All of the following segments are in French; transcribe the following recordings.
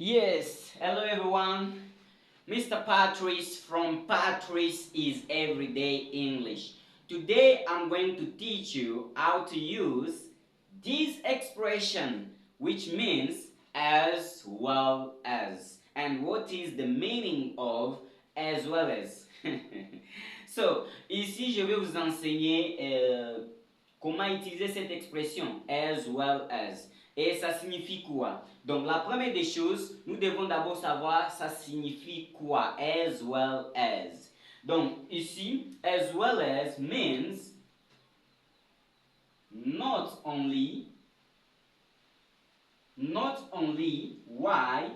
Yes, hello everyone. Mr. Patrice from Patrice is Everyday English. Today I'm going to teach you how to use this expression, which means as well as. And what is the meaning of as well as? So, ici je vais vous enseigner comment utiliser cette expression as well as. Et ça signifie quoi? Donc la première des choses, nous devons d'abord savoir ça signifie quoi as well as. Donc ici, as well as means not only why,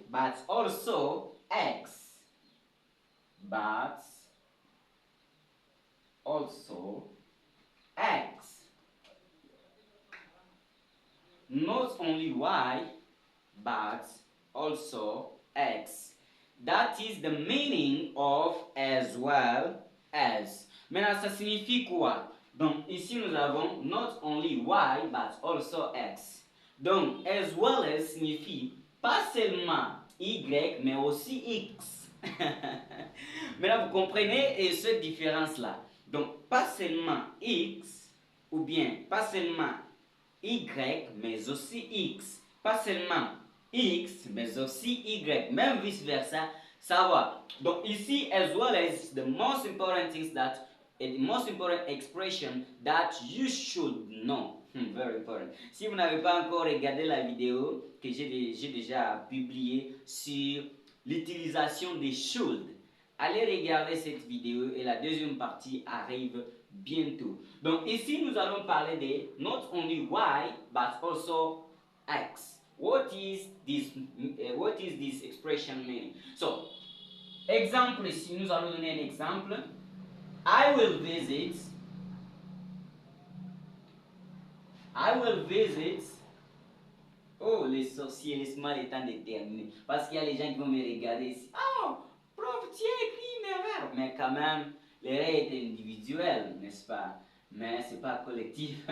but also x, but also x. Not only y, but also x. That is the meaning of as well as. Maintenant, ça signifie quoi? Donc, ici, nous avons not only y, but also x. Donc, as well as signifie pas seulement y, mais aussi x. Maintenant, vous comprenez cette différence-là. Donc, pas seulement x, ou bien pas seulement y, mais aussi x. Pas seulement x, mais aussi y. Même vice-versa, ça va. Donc ici, as well as the most important things that, the most important expression that you should know. Very important. Si vous n'avez pas encore regardé la vidéo que j'ai déjà publiée sur l'utilisation des should, allez regarder cette vidéo et la deuxième partie arrive bientôt. Donc ici, nous allons parler de not only y, but also x. What is this expression meaning? So, exemple ici, nous allons donner un exemple. I will visit. Oh, les sorciers, laisse-moi le temps de terminer. Parce qu'il y a les gens qui vont me regarder ici. Oh, prof, tu as écrit une erreur. Mais quand même, l'erreur est individuelle, n'est-ce pas? Mais ce n'est pas collectif.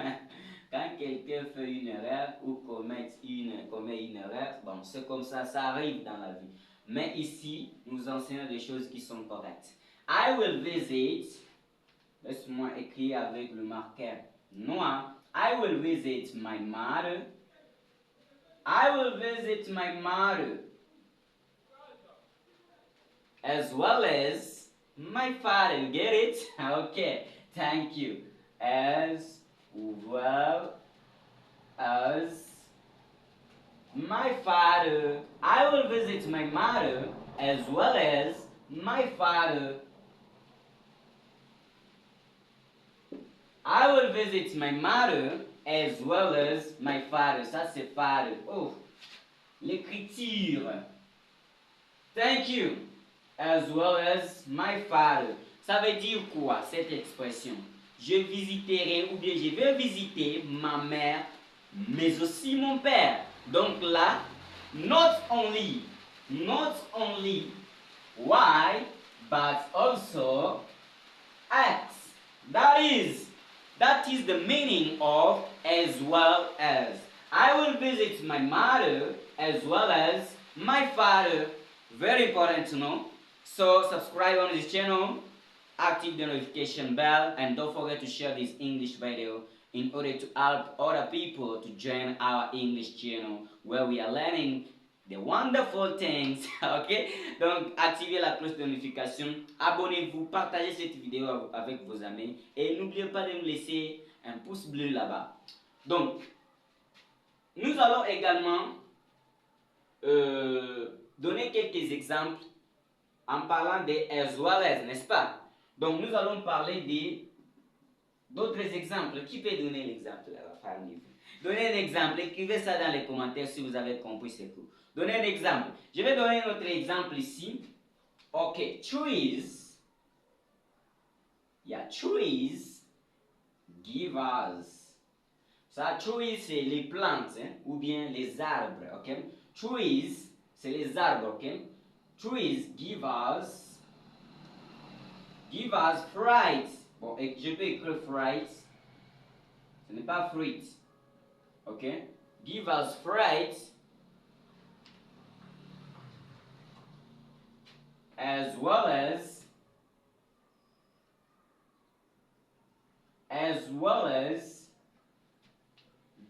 Quand quelqu'un fait une erreur ou commet une erreur, bon, c'est comme ça arrive dans la vie. Mais ici, nous enseignons des choses qui sont correctes. I will visit. Laisse-moi écrire avec le marqueur noir. I will visit my mother. I will visit my mother, as well as my father. You get it? Okay, thank you. As well as my father. I will visit my mother as well as my father. I will visit my mother as well as my father. Ça, c'est father. Oh, l'écriture. Thank you. As well as my father. Ça veut dire quoi, cette expression? Je visiterai ou bien je vais visiter ma mère, mais aussi mon père. Donc là, not only y, but also x. That is the meaning of as well as. I will visit my mother as well as my father. Very important to know. So subscribe on this channel, active the notification bell, and don't forget to share this English video in order to help other people to join our English channel where we are learning the wonderful things. Ok? Donc activez la cloche de notification, abonnez-vous, partagez cette vidéo avec vos amis et n'oubliez pas de nous laisser un pouce bleu là-bas. Donc, nous allons également donner quelques exemples en parlant de as well as, n'est-ce pas? Donc, nous allons parler d'autres exemples. Qui peut donner l'exemple, parmi vous? Donnez un exemple, écrivez ça dans les commentaires si vous avez compris ce cours. Donnez un exemple. Je vais donner un autre exemple ici. Ok, trees. Trees give us. Ça, trees, c'est les plantes, hein, ou bien les arbres, ok? Trees, c'est les arbres, ok? Trees give us fruits. Bon, je peux écrire fruits. Ce n'est pas fruits. Ok? give us fright, as well as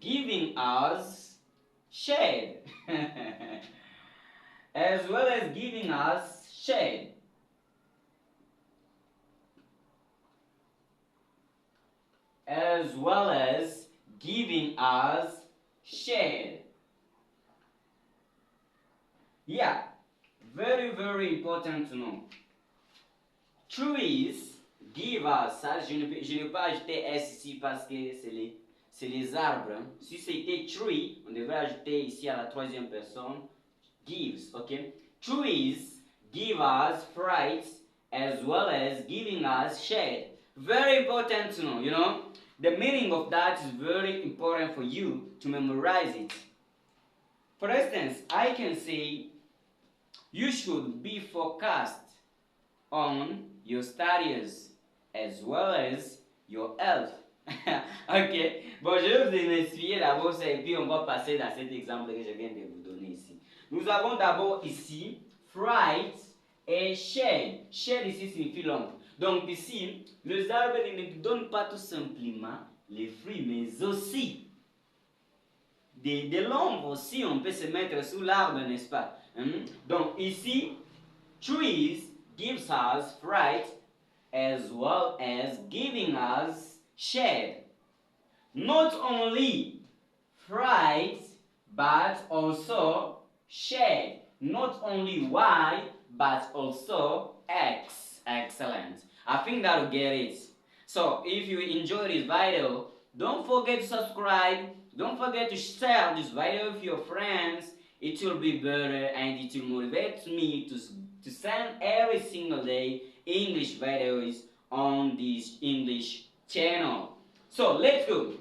giving us shade. As well as giving us shade. As well as giving us shade. Yeah, very, very important to know. Trees give us, ça, je ne pas ajouter S ici parce que c'est les arbres. Si c'était tree, on devrait ajouter ici à la troisième personne, gives, ok? Trees give us fright as well as giving us shade. Very important to know, you know? The meaning of that is very important for you to memorize it. For instance, I can say, you should be focused on your studies as well as your health. Ok, bon, je vais vous expliquer d'abord ça et puis on va passer dans cet exemple que je viens de vous donner ici. Nous avons d'abord ici fright et shade. Shade ici signifie l'ombre. Donc ici, les arbres ne nous donnent pas tout simplement les fruits, mais aussi de l'ombre aussi. On peut se mettre sous l'arbre, n'est-ce pas? Donc ici, trees gives us fright as well as giving us shade. Not only fright, but also shade. Not only Y, but also X. Excellent. I think that will get it. So, if you enjoyed this video, don't forget to subscribe. Don't forget to share this video with your friends. It will be better and it will motivate me to send every single day English videos on this English channel. So let's go.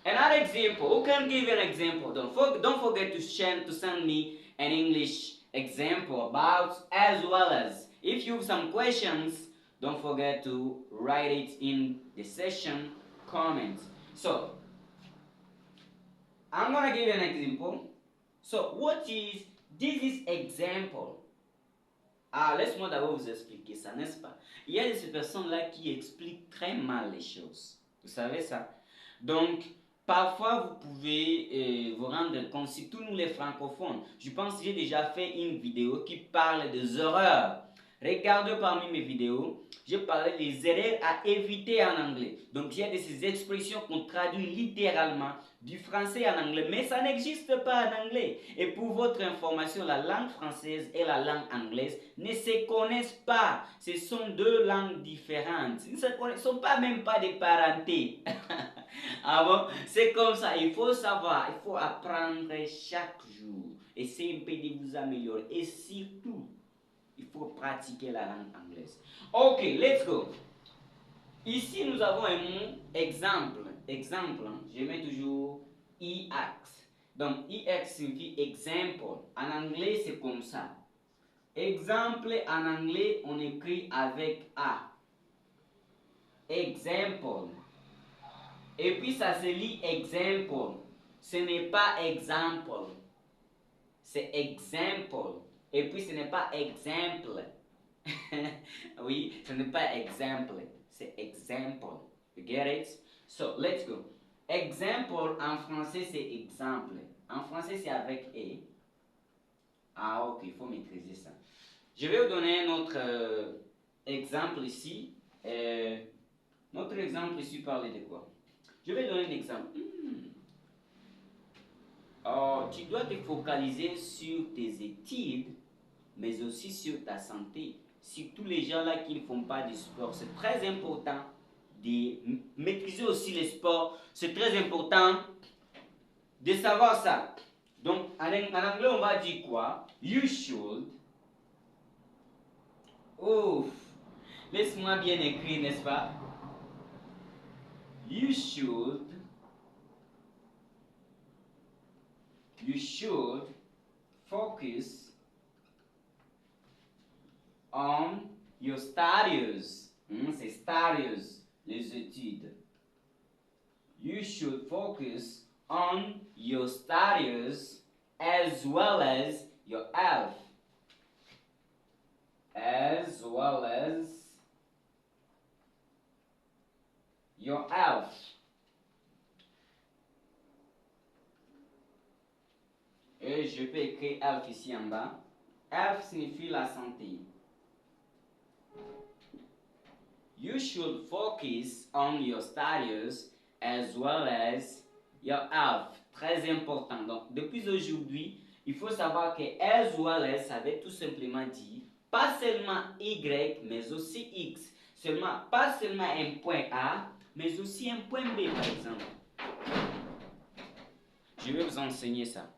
Another example. Who can give an example? Don't forget to send me an English example about as well as. If you have some questions, don't forget to write it in the session comments. So I'm gonna give you an example. So this is example. Ah, laisse-moi d'abord vous expliquer ça, n'est-ce pas? Il y a des personnes-là qui expliquent très mal les choses. Vous savez ça? Donc, parfois, vous pouvez vous rendre compte, surtout nous les francophones. Je pense que j'ai déjà fait une vidéo qui parle des erreurs. Regardez parmi mes vidéos, je parlais des erreurs à éviter en anglais. Donc, il y a de ces expressions qu'on traduit littéralement du français en anglais, mais ça n'existe pas en anglais. Et pour votre information, la langue française et la langue anglaise ne se connaissent pas. Ce sont deux langues différentes. Ils ne sont pas même pas des parentés. Ah bon? C'est comme ça. Il faut savoir, il faut apprendre chaque jour. Essayez un peu de vous améliorer. Et surtout, il faut pratiquer la langue anglaise. Ok, let's go. Ici, nous avons un mot exemple. Exemple, je mets toujours EX. Donc, EX signifie example. En anglais, c'est comme ça. Exemple, en anglais, on écrit avec A. Example. Et puis, ça se lit example. Ce n'est pas example. C'est example. Et puis, ce n'est pas exemple. Oui, ce n'est pas exemple. C'est example. You get it? So, let's go. Example, en français, c'est exemple. En français, c'est avec E. Ah, ok, il faut maîtriser ça. Je vais vous donner notre exemple ici. Notre exemple ici parlait de quoi? Je vais donner un exemple. Oh, tu dois te focaliser sur tes études, mais aussi sur ta santé. Surtout les gens là qui ne font pas du sport, c'est très important de maîtriser aussi les sports. C'est très important de savoir ça. Donc, en anglais, on va dire quoi? You should. Ouf! Laisse-moi bien écrire, n'est-ce pas? You should focus on your studies. C'est studies, les études. You should focus on your status as well as your health. As well as your health. Et je peux écrire health ici en bas. Health signifie la santé. You should focus on your status as well as your health. Très important. Donc, depuis aujourd'hui, il faut savoir que as well as, ça veut tout simplement dire pas seulement Y, mais aussi X. Pas seulement un point A, mais aussi un point B, par exemple. Je vais vous enseigner ça.